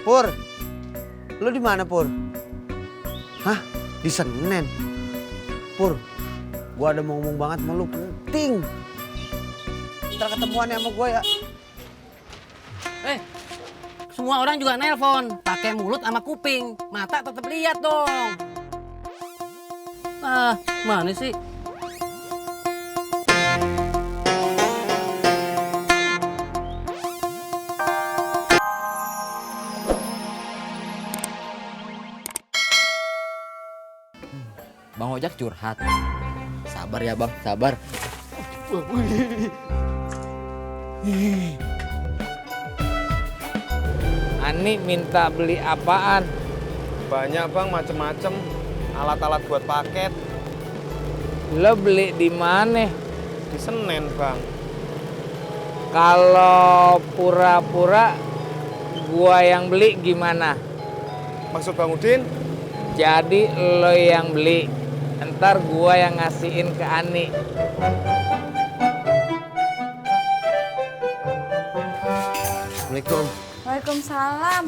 Pur, lu di mana Pur? Hah? Di Senen? Pur, gua ada mau ngomong banget sama lu, penting. Ntar ketemuan sama gua ya. Semua orang juga nelpon, pakai mulut sama kuping, mata tetap lihat dong. Mana sih? Bang Ojak curhat. Sabar ya bang, sabar. Ani minta beli apaan? Banyak bang, macem-macem. Alat-alat buat paket. Lo beli di mana? Di Senen bang. Kalau pura-pura gua yang beli gimana? Maksud Bang Udin? Jadi lo yang beli, ntar gua yang ngasihin ke Ani. Assalamualaikum. Waalaikumsalam.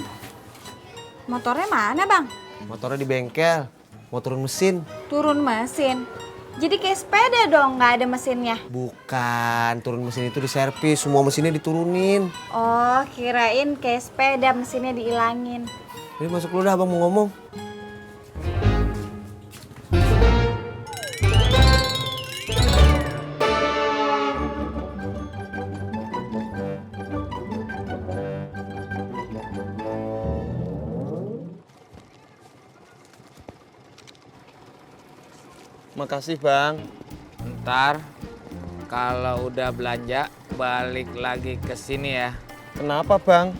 Motornya mana bang? Motornya di bengkel, mau turun mesin. Turun mesin. Jadi kayak sepeda dong, nggak ada mesinnya. Bukan, turun mesin itu diservis, semua mesinnya diturunin. Oh, kirain kayak sepeda mesinnya dihilangin. Jadi masuk dulu dah, abang mau ngomong. Makasih bang. Ntar kalau udah belanja balik lagi ke sini ya. Kenapa bang?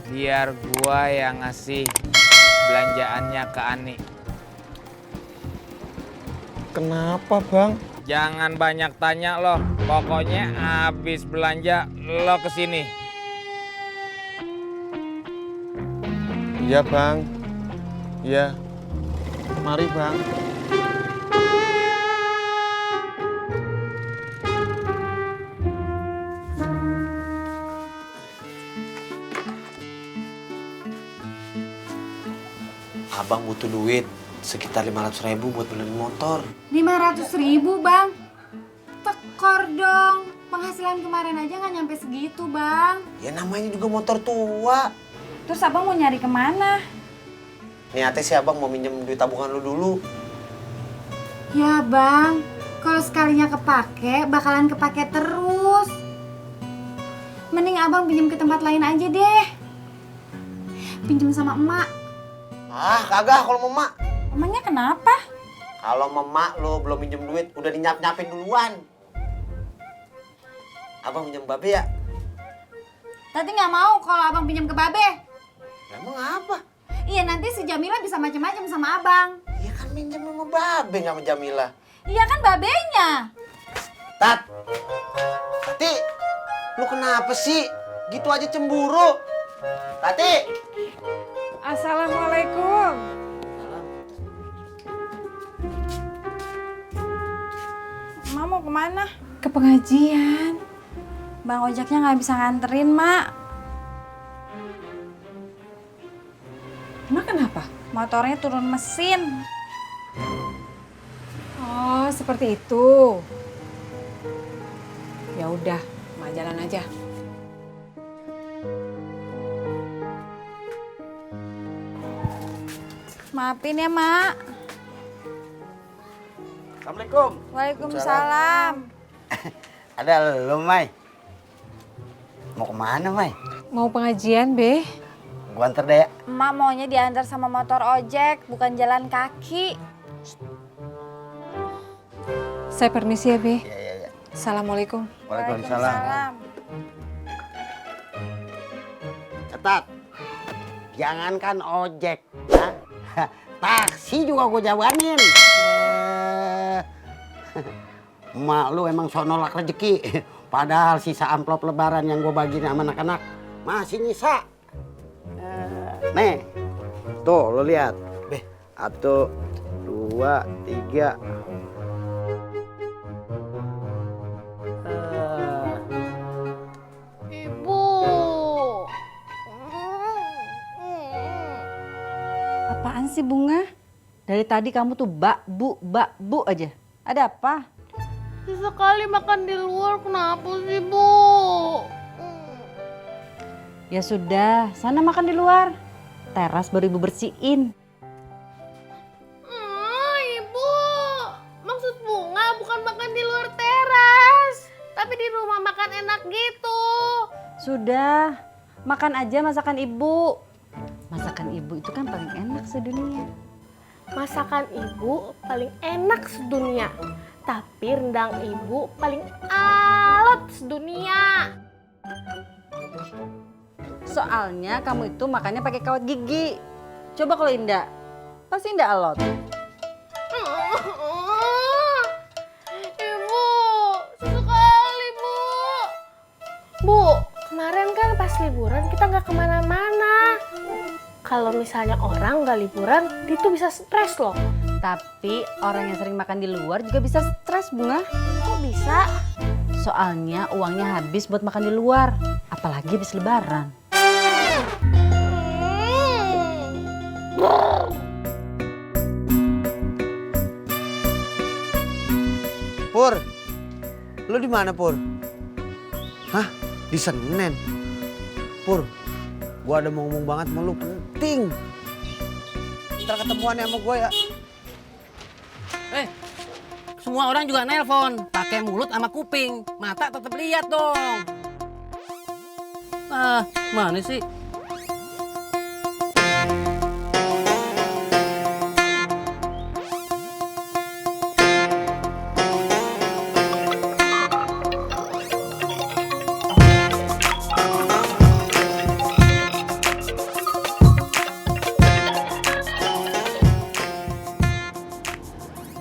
Biar gua yang ngasih belanjaannya ke Ani. Kenapa bang? Jangan banyak tanya lo. Pokoknya habis belanja lo ke sini. Iya bang. Iya. Mari bang. Abang butuh duit sekitar 500.000 buat beli motor. 500.000 bang? Tekor dong. Penghasilan kemarin aja nggak nyampe segitu bang. Ya namanya juga motor tua. Terus abang mau nyari kemana? Niatnya sih abang mau minjem duit tabungan lu dulu. Ya bang, kalau sekalinya kepake, bakalan kepake terus. Mending abang pinjem ke tempat lain aja deh. Pinjem sama emak. Ah, kagak kalau mau mak. Emangnya kenapa? Kalau emak lu belum minjem duit, udah dinyap-nyapin duluan. Abang minjem babe ya? Tadi nggak mau kalau abang pinjem ke babe. Emang apa? Iya nanti si Jamila bisa macam-macam sama abang. Iya kan minjem sama babe nggak sama Jamila. Iya kan babenya. Tat, Tati, lu kenapa sih? Gitu aja cemburu. Tati. Assalamualaikum. Emak mau kemana? Ke pengajian. Bang Ojaknya nggak bisa nganterin, Mak. Emang kenapa? Motornya turun mesin. Oh, seperti itu. Ya udah, Mak jalan aja. Maafin ya, Mak. Assalamualaikum. Waalaikumsalam. Ada lu, Mai. Mau kemana, Mai? Mau pengajian, Be? Gua anter deh ya. Emak maunya diantar sama motor ojek, bukan jalan kaki. Saya permisi ya, Be. Iya. Assalamualaikum. Waalaikumsalam. Ketat. Jangankan ojek, ha? Taksi juga gue jabanin. Emak lu emang sonolak rezeki. Padahal sisa amplop lebaran yang gue bagiin sama anak-anak masih nyisa. Nih, tuh lo lihat. 1, 2, 3. Ibu. sih Bunga? Dari tadi kamu tuh bak bu aja. Ada apa? Sesekali makan di luar kenapa sih, Bu? Ya sudah, sana makan di luar. Teras baru ibu bersihin. Ibu, maksud Bunga bukan makan di luar teras, tapi di rumah makan enak gitu. Sudah, makan aja masakan ibu. Masakan ibu itu kan paling enak sedunia. Masakan ibu paling enak sedunia, tapi rendang ibu paling alat sedunia. Soalnya kamu itu makannya pakai kawat gigi. Coba kalau Indah, pasti Indah alot. Ibu, sesekali Bu. Bu, kemarin kan pas liburan kita nggak kemana-mana. Kalau misalnya orang nggak liburan, dia tuh bisa stres loh. Tapi orang yang sering makan di luar juga bisa stres, Bunga. Kok bisa? Soalnya uangnya habis buat makan di luar, apalagi habis lebaran. Pur, lu di mana Pur? Hah? Di Senen? Pur, gua ada mau ngomong banget sama lu, penting. Ntar ketemuan sama gua ya. Semua orang juga nelpon, pakai mulut sama kuping, mata tetap lihat dong. Mana sih?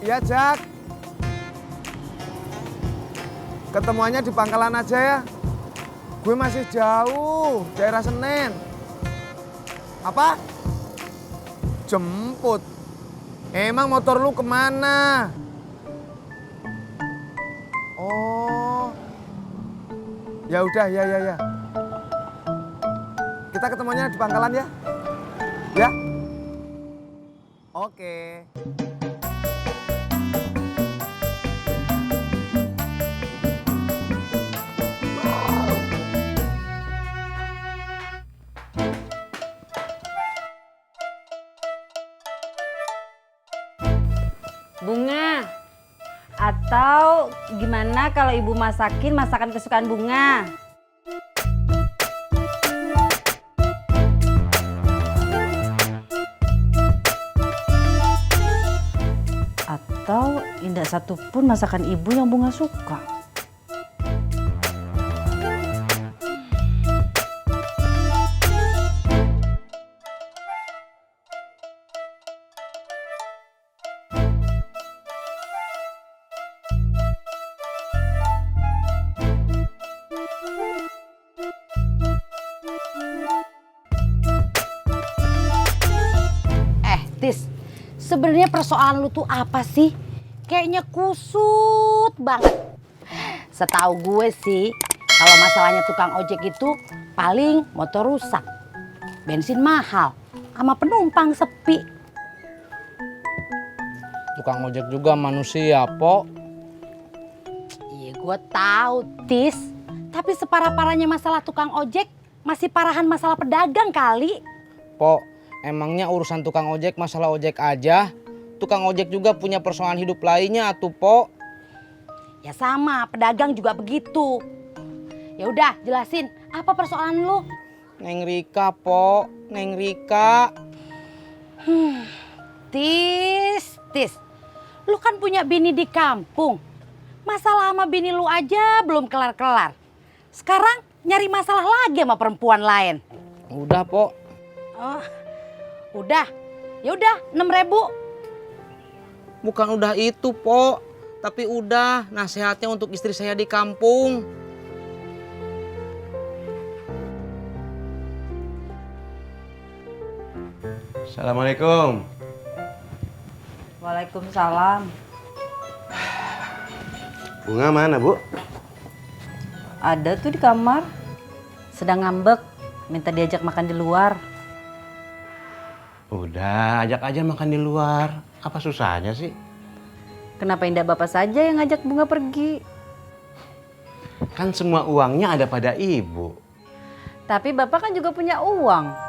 Iya, Jak. Ketemuannya di Pangkalan aja ya. Gue masih jauh, daerah Senen. Apa? Jemput. Emang motor lu kemana? Oh. Ya udah, ya. Kita ketemuannya di Pangkalan ya. Ya. Oke. Bunga, atau gimana kalau ibu masakin masakan kesukaan Bunga? Atau indah satupun masakan ibu yang Bunga suka? Tis, sebenarnya persoalan lu tuh apa sih? Kayaknya kusut banget. Setahu gue sih, kalau masalahnya tukang ojek itu paling motor rusak, bensin mahal, sama penumpang sepi. Tukang ojek juga manusia, Po. Iya gue tahu, Tis. Tapi separah-parahnya masalah tukang ojek, masih parahan masalah pedagang kali. Po, emangnya urusan tukang ojek masalah ojek aja? Tukang ojek juga punya persoalan hidup lainnya atuh, Po. Ya sama, pedagang juga begitu. Ya udah, jelasin apa persoalan lu? Neng Rika, Po. Neng Rika. Tis. Lu kan punya bini di kampung. Masalah sama bini lu aja belum kelar-kelar. Sekarang nyari masalah lagi sama perempuan lain. Udah, Po. Oh, udah. Ya udah, 6.000. Bukan udah itu, Po. Tapi udah nasihatnya untuk istri saya di kampung. Assalamualaikum. Waalaikumsalam. Bunga mana, Bu? Ada tuh di kamar. Sedang ngambek, minta diajak makan di luar. Udah, ajak aja makan di luar. Apa susahnya sih? Kenapa indah bapak saja yang ngajak Bunga pergi? Kan semua uangnya ada pada ibu. Tapi bapak kan juga punya uang.